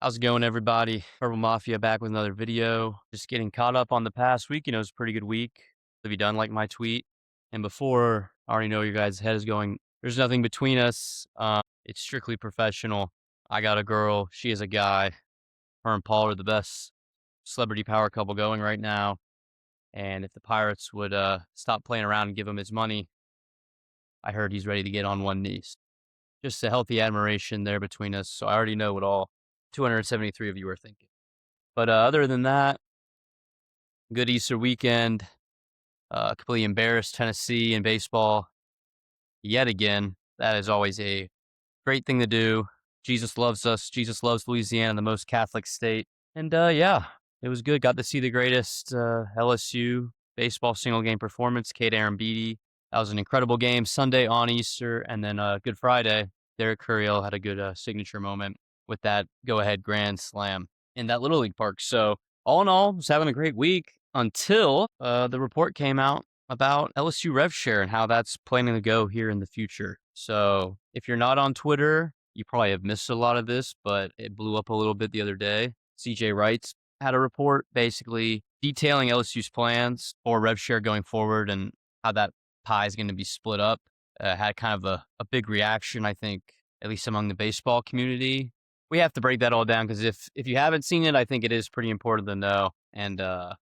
How's it going, everybody? Purple Mafia back with another video. Just getting caught up on the past week. It was a pretty good week. Have you done like my tweet? And before, I already know your guys' head is going, there's nothing between us. It's strictly professional. I got a girl. She is a guy. Her and Paul are the best celebrity power couple going right now. And if the Pirates would stop playing around and give him his money, I heard he's ready to get on one knee. Just a healthy admiration there between us. So I already know what all 273 of you are thinking. But other than that, good Easter weekend. Completely embarrassed Tennessee in baseball yet again. That is always a great thing to do. Jesus loves us. Jesus loves Louisiana, the most Catholic state. And yeah, it was good. Got to see the greatest LSU baseball single game performance, Kate Aaron Beatty. That was an incredible game. Sunday on Easter, and then Good Friday, Derek Curiel had a good signature moment with that go-ahead grand slam in that Little League park. So all in all, was having a great week until the report came out about LSU rev share and how that's planning to go here in the future. So if you're not on Twitter, you probably have missed a lot of this, but it blew up a little bit the other day. CJ Wrights had a report basically detailing LSU's plans for rev share going forward and how that pie is going to be split up. Had kind of a big reaction, I think, at least among the baseball community. We have to break that all down because if you haven't seen it, I think it is pretty important to know. And I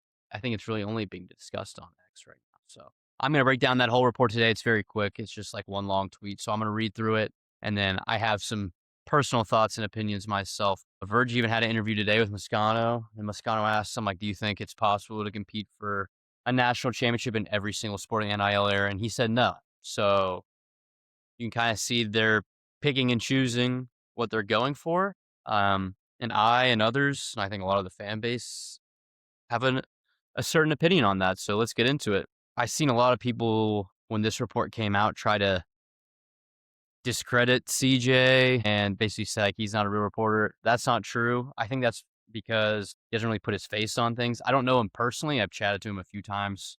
think it's really only being discussed on X right now. So I'm going to break down that whole report today. It's very quick. It's just like one long tweet. So I'm going to read through it. And then I have some personal thoughts and opinions myself. Verge even had an interview today with Moscano. And Moscano asked him, like, do you think it's possible to compete for a national championship in every single sporting NIL era? And he said no. So you can kind of see they're picking and choosing what they're going for. And I and others, and I think a lot of the fan base have a certain opinion on that. So let's get into it. I've seen a lot of people when this report came out try to discredit CJ and basically say like he's not a real reporter. That's not true. I think that's because he doesn't really put his face on things. I don't know him personally. I've chatted to him a few times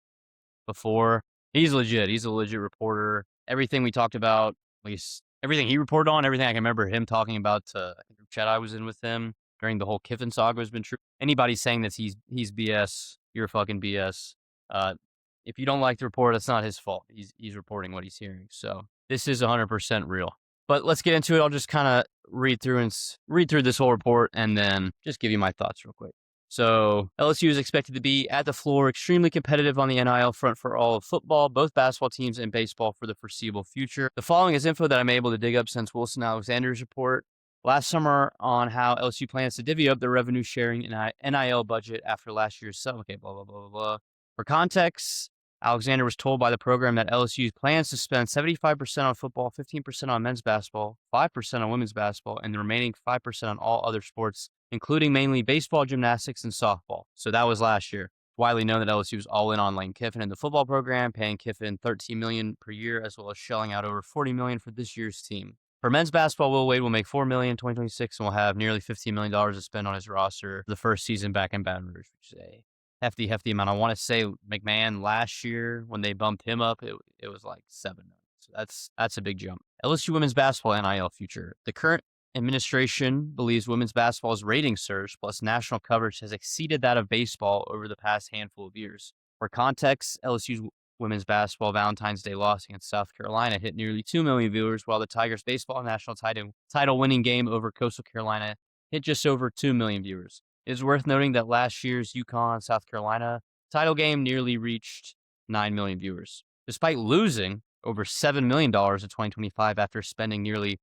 before. He's legit. He's a legit reporter. Everything we talked about, at least everything he reported on, everything I can remember him talking about, I think the chat I was in with him during the whole Kiffin saga has been true. Anybody saying that he's BS, you're fucking BS. If you don't like the report, that's not his fault. He's reporting what he's hearing. So this is 100% real. But let's get into it. I'll just kind of read through this whole report and then just give you my thoughts real quick. So LSU is expected to be at the floor, extremely competitive on the NIL front for all of football, both basketball teams and baseball for the foreseeable future. The following is info that I'm able to dig up since Wilson Alexander's report last summer on how LSU plans to divvy up their revenue sharing and NIL budget after last year's okay, blah, blah, blah, blah, blah. For context, Alexander was told by the program that LSU plans to spend 75% on football, 15% on men's basketball, 5% on women's basketball, and the remaining 5% on all other sports, including mainly baseball, gymnastics, and softball. So that was last year. Widely known that LSU was all in on Lane Kiffin in the football program, paying Kiffin $13 million per year, as well as shelling out over $40 million for this year's team. For men's basketball, Will Wade will make $4 million in 2026 and will have nearly $15 million to spend on his roster for the first season back in Baton Rouge, which is a hefty amount. I want to say McMahon last year when they bumped him up, it was like $7 million. So that's a big jump. LSU women's basketball NIL future. The current administration believes women's basketball's rating surge plus national coverage has exceeded that of baseball over the past handful of years. For context, LSU's women's basketball Valentine's Day loss against South Carolina hit nearly 2 million viewers, while the Tigers baseball national title winning game over Coastal Carolina hit just over 2 million viewers. It is worth noting that last year's UConn-South Carolina title game nearly reached 9 million viewers. Despite losing over $7 million in 2025 after spending nearly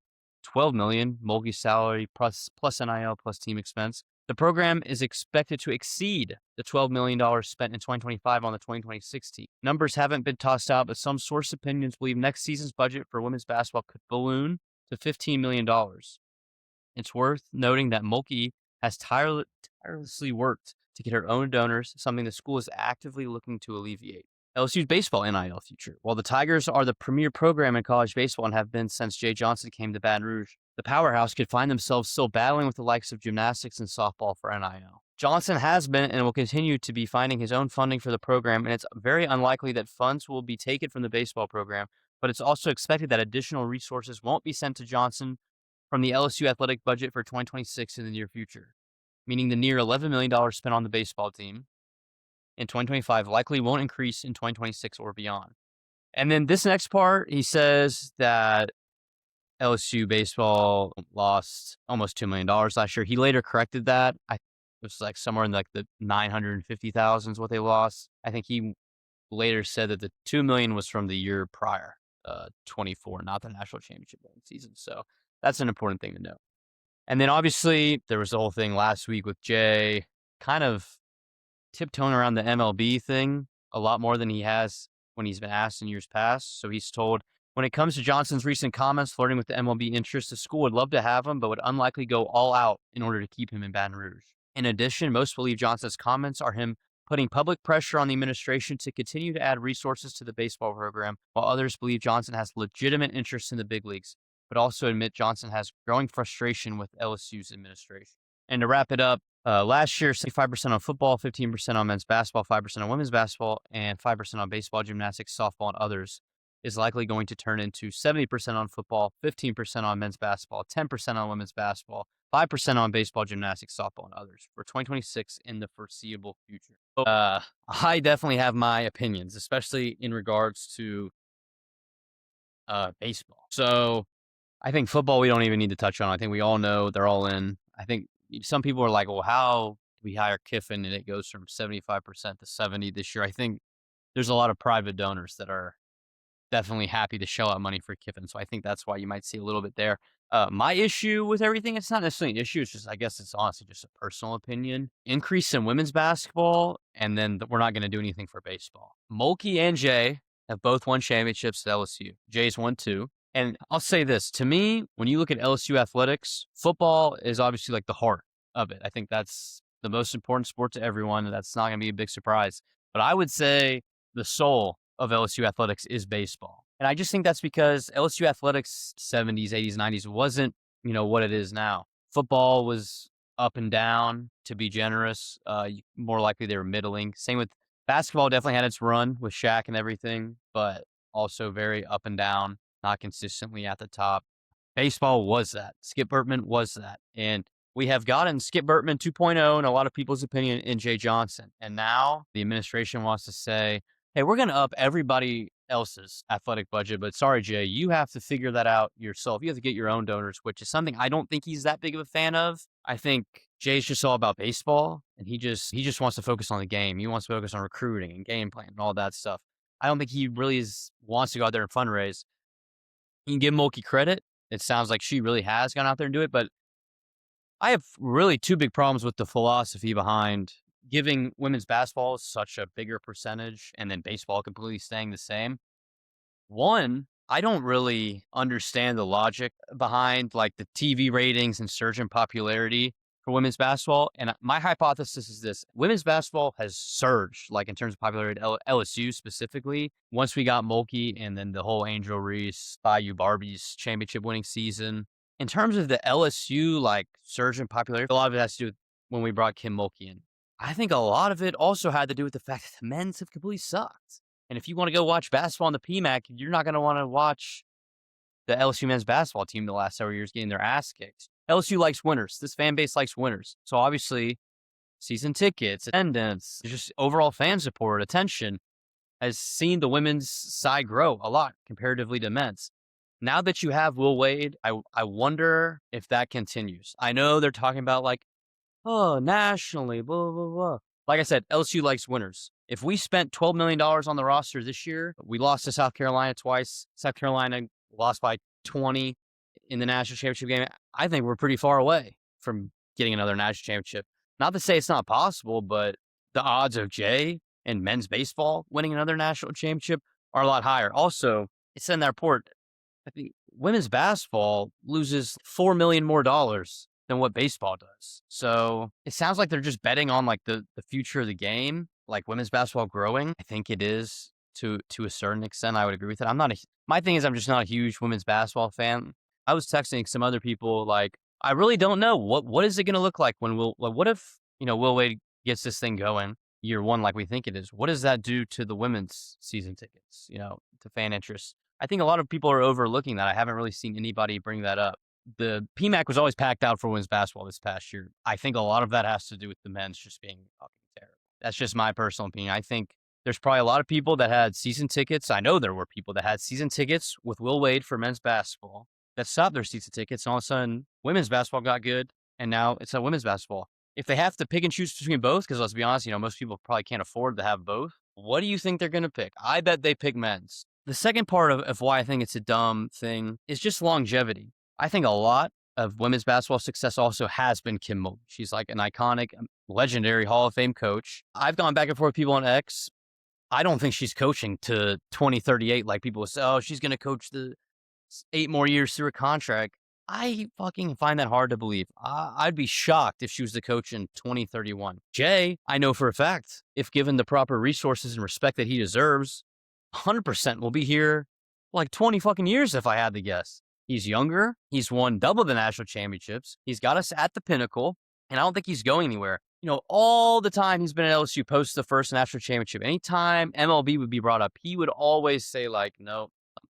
$12 million, Mulkey's salary plus NIL plus team expense, the program is expected to exceed the $12 million spent in 2025 on the 2026 team. Numbers haven't been tossed out, but some source opinions believe next season's budget for women's basketball could balloon to $15 million. It's worth noting that Mulkey has tirelessly worked to get her own donors, something the school is actively looking to alleviate. LSU's baseball NIL future. While the Tigers are the premier program in college baseball and have been since Jay Johnson came to Baton Rouge, the powerhouse could find themselves still battling with the likes of gymnastics and softball for NIL. Johnson has been and will continue to be finding his own funding for the program, and it's very unlikely that funds will be taken from the baseball program, but it's also expected that additional resources won't be sent to Johnson from the LSU athletic budget for 2026 in the near future, meaning the near $11 million spent on the baseball team in 2025 likely won't increase in 2026 or beyond. And then this next part, he says that LSU baseball lost almost $2 million last year. He later corrected that. It was like somewhere in like the 950,000 is what they lost. I think he later said that the 2 million was from the year prior, 24, not the national championship winning season. So that's an important thing to know. And then obviously there was the whole thing last week with Jay kind of tiptoeing around the MLB thing a lot more than he has when he's been asked in years past. So he's told, when it comes to Johnson's recent comments flirting with the MLB interest, the school would love to have him, but would unlikely go all out in order to keep him in Baton Rouge. In addition, most believe Johnson's comments are him putting public pressure on the administration to continue to add resources to the baseball program, while others believe Johnson has legitimate interest in the big leagues, but also admit Johnson has growing frustration with LSU's administration. And to wrap it up, last year, 65% on football, 15% on men's basketball, 5% on women's basketball, and 5% on baseball, gymnastics, softball, and others is likely going to turn into 70% on football, 15% on men's basketball, 10% on women's basketball, 5% on baseball, gymnastics, softball, and others for 2026 in the foreseeable future. I definitely have my opinions, especially in regards to baseball. So I think football we don't even need to touch on. I think we all know they're all in. I think some people are like, well, how do we hire Kiffin and it goes from 75% to 70 this year? I think there's a lot of private donors that are definitely happy to shell out money for Kiffin. So I think that's why you might see a little bit there. My issue with everything, it's not necessarily an issue. It's just, I guess it's honestly just a personal opinion. Increase in women's basketball, and then we're not going to do anything for baseball. Mulkey and Jay have both won championships at LSU. Jay's won 2. And I'll say this, to me, when you look at LSU athletics, football is obviously like the heart of it. I think that's the most important sport to everyone, and that's not going to be a big surprise. But I would say the soul of LSU athletics is baseball. And I just think that's because LSU athletics 70s, 80s, 90s wasn't, what it is now. Football was up and down, to be generous. More likely they were middling. Same with basketball, definitely had its run with Shaq and everything, but also very up and down, not consistently at the top. Baseball was that. Skip Bertman was that. And we have gotten Skip Bertman 2.0 in a lot of people's opinion in Jay Johnson. And now the administration wants to say, hey, we're going to up everybody else's athletic budget, but sorry, Jay, you have to figure that out yourself. You have to get your own donors, which is something I don't think he's that big of a fan of. I think Jay's just all about baseball, and he just wants to focus on the game. He wants to focus on recruiting and game plan and all that stuff. I don't think he really wants to go out there and fundraise. You can give Mulkey credit. It sounds like she really has gone out there and do it, but I have really 2 big problems with the philosophy behind giving women's basketball such a bigger percentage and then baseball completely staying the same. One, I don't really understand the logic behind like the TV ratings and surge in popularity for women's basketball. And my hypothesis is this: women's basketball has surged, like in terms of popularity at LSU specifically, once we got Mulkey and then the whole Angel Reese, Bayou Barbies championship winning season. In terms of the LSU like surge in popularity, a lot of it has to do with when we brought Kim Mulkey in. I think a lot of it also had to do with the fact that the men's have completely sucked. And if you want to go watch basketball on the PMAC, you're not going to want to watch the LSU men's basketball team the last several years getting their ass kicked. LSU likes winners. This fan base likes winners. So obviously, season tickets, attendance, just overall fan support, attention has seen the women's side grow a lot comparatively to men's. Now that you have Will Wade, I wonder if that continues. I know they're talking about like, oh, nationally, blah, blah, blah. Like I said, LSU likes winners. If we spent $12 million on the roster this year, we lost to South Carolina twice. South Carolina lost by 20 in the national championship game. I think we're pretty far away from getting another national championship. Not to say it's not possible, but the odds of Jay and men's baseball winning another national championship are a lot higher. Also, it said in that report, I think women's basketball loses $4 million more than what baseball does. So it sounds like they're just betting on like the future of the game, like women's basketball growing. I think it is to a certain extent. I would agree with it. My thing is I'm just not a huge women's basketball fan. I was texting some other people like, I really don't know what is it going to look like when what if, Will Wade gets this thing going year 1 like we think it is. What does that do to the women's season tickets, to fan interest? I think a lot of people are overlooking that. I haven't really seen anybody bring that up. the PMAC was always packed out for women's basketball this past year. I think a lot of that has to do with the men's just being fucking terrible. That's just my personal opinion. I think there's probably a lot of people that had season tickets. I know there were people that had season tickets with Will Wade for men's basketball that stopped their season tickets, and all of a sudden, women's basketball got good, and now it's a women's basketball. If they have to pick and choose between both, because let's be honest, most people probably can't afford to have both. What do you think they're going to pick? I bet they pick men's. The second part of why I think it's a dumb thing is just longevity. I think a lot of women's basketball success also has been Kim Mulkey. She's like an iconic, legendary Hall of Fame coach. I've gone back and forth with people on X. I don't think she's coaching to 2038 like people say, oh, she's going to coach the 8 more years through a contract. I fucking find that hard to believe. I'd be shocked if she was the coach in 2031. Jay, I know for a fact, if given the proper resources and respect that he deserves, 100% will be here like 20 fucking years if I had to guess. He's younger. He's won double the national championships. He's got us at the pinnacle, and I don't think he's going anywhere. All the time he's been at LSU post the first national championship, anytime MLB would be brought up, he would always say like, no,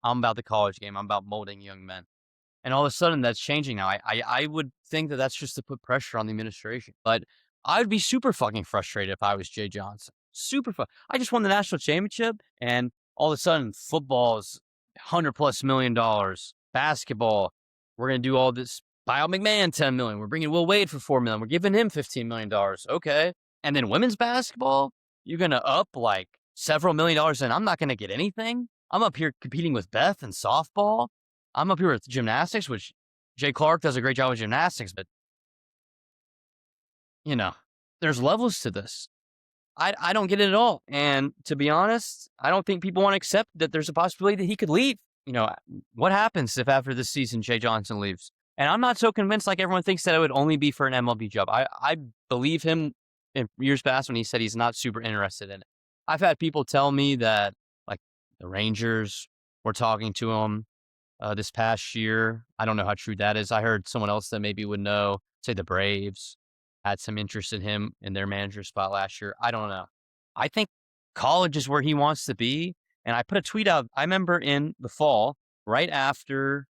I'm about the college game. I'm about molding young men. And all of a sudden that's changing now. I would think that that's just to put pressure on the administration. But I'd be super fucking frustrated if I was Jay Johnson. I just won the national championship, and all of a sudden football's $100+ million. Basketball, we're going to do all this. Buyout McMahon, $10 million. We're bringing Will Wade for $4 million. We're giving him $15 million. Okay. And then women's basketball, you're going to up like several $1 million, and I'm not going to get anything. I'm up here competing with Beth in softball. I'm up here with gymnastics, which Jay Clark does a great job with gymnastics, but there's levels to this. I don't get it at all. And to be honest, I don't think people want to accept that there's a possibility that he could leave. What happens if after this season Jay Johnson leaves? And I'm not so convinced like everyone thinks that it would only be for an MLB job. I believe him in years past when he said he's not super interested in it. I've had people tell me that like the Rangers were talking to him this past year. I don't know how true that is. I heard someone else that maybe would know, say the Braves had some interest in him in their manager spot last year. I don't know. I think college is where he wants to be. And I put a tweet out, I remember in the fall, right after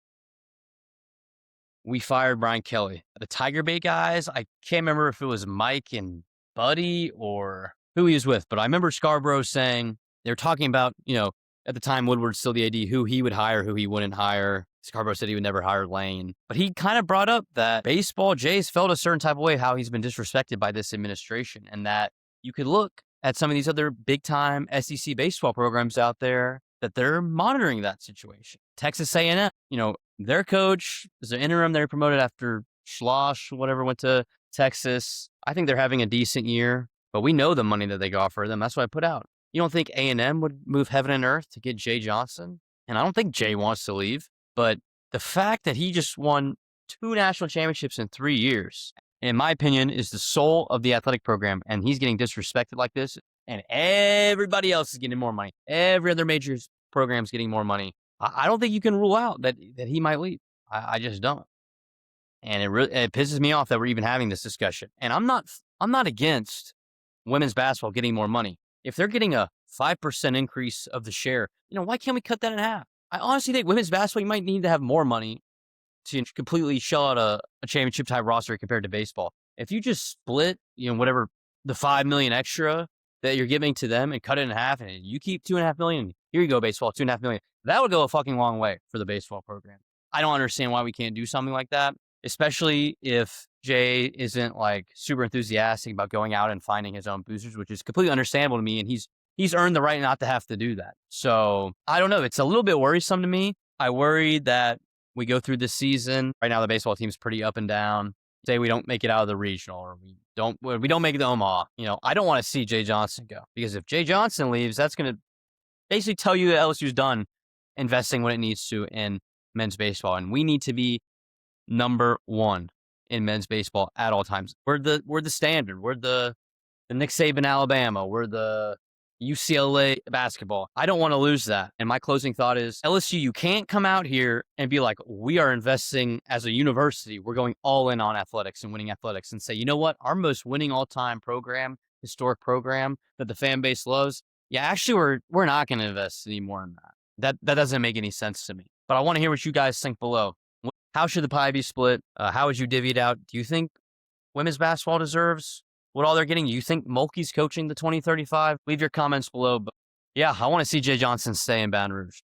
we fired Brian Kelly. The Tiger Bay guys, I can't remember if it was Mike and Buddy or who he was with, but I remember Scarborough saying, they were talking about, at the time Woodward's still the AD, who he would hire, who he wouldn't hire. Scarborough said he would never hire Lane. But he kind of brought up that baseball, Jay's felt a certain type of way how he's been disrespected by this administration, and that you could look at some of these other big-time SEC baseball programs out there that they're monitoring that situation. Texas A&M, their coach is an interim. They promoted after Schloss, whatever, went to Texas. I think they're having a decent year, but we know the money that they offer them. That's what I put out. You don't think A&M would move heaven and earth to get Jay Johnson? And I don't think Jay wants to leave, but the fact that he just won 2 national championships in 3 years, in my opinion, is the soul of the athletic program, and he's getting disrespected like this, and everybody else is getting more money. Every other major program is getting more money. I don't think you can rule out that he might leave. I just don't. And it pisses me off that we're even having this discussion. And I'm not against women's basketball getting more money. If they're getting a 5% increase of the share, why can't we cut that in half? I honestly think women's basketball, you might need to have more money to completely shell out a championship type roster compared to baseball. If you just split, whatever the $5 million extra that you're giving to them and cut it in half, and you keep $2.5 million, here you go, baseball, $2.5 million. That would go a fucking long way for the baseball program. I don't understand why we can't do something like that, especially if Jay isn't like super enthusiastic about going out and finding his own boosters, which is completely understandable to me. And he's earned the right not to have to do that. So I don't know. It's a little bit worrisome to me. I worry that we go through this season. Right now, the baseball team's pretty up and down. Say we don't make it out of the regional, or we don't make it to Omaha. I don't want to see Jay Johnson go, because if Jay Johnson leaves, that's going to basically tell you that LSU's done investing what it needs to in men's baseball, and we need to be number 1 in men's baseball at all times. We're the standard. We're the Nick Saban Alabama. We're the UCLA basketball. I don't want to lose that. And my closing thought is, LSU, you can't come out here and be like, we are investing as a university. We're going all in on athletics and winning athletics, and say, you know what? Our most winning all-time program, historic program that the fan base loves. Yeah, actually, we're not going to invest any more in that. That doesn't make any sense to me. But I want to hear what you guys think below. How should the pie be split? How would you divvy it out? Do you think women's basketball deserves what all they're getting? You think Mulkey's coaching the 2035? Leave your comments below. But yeah, I want to see Jay Johnson stay in Baton Rouge.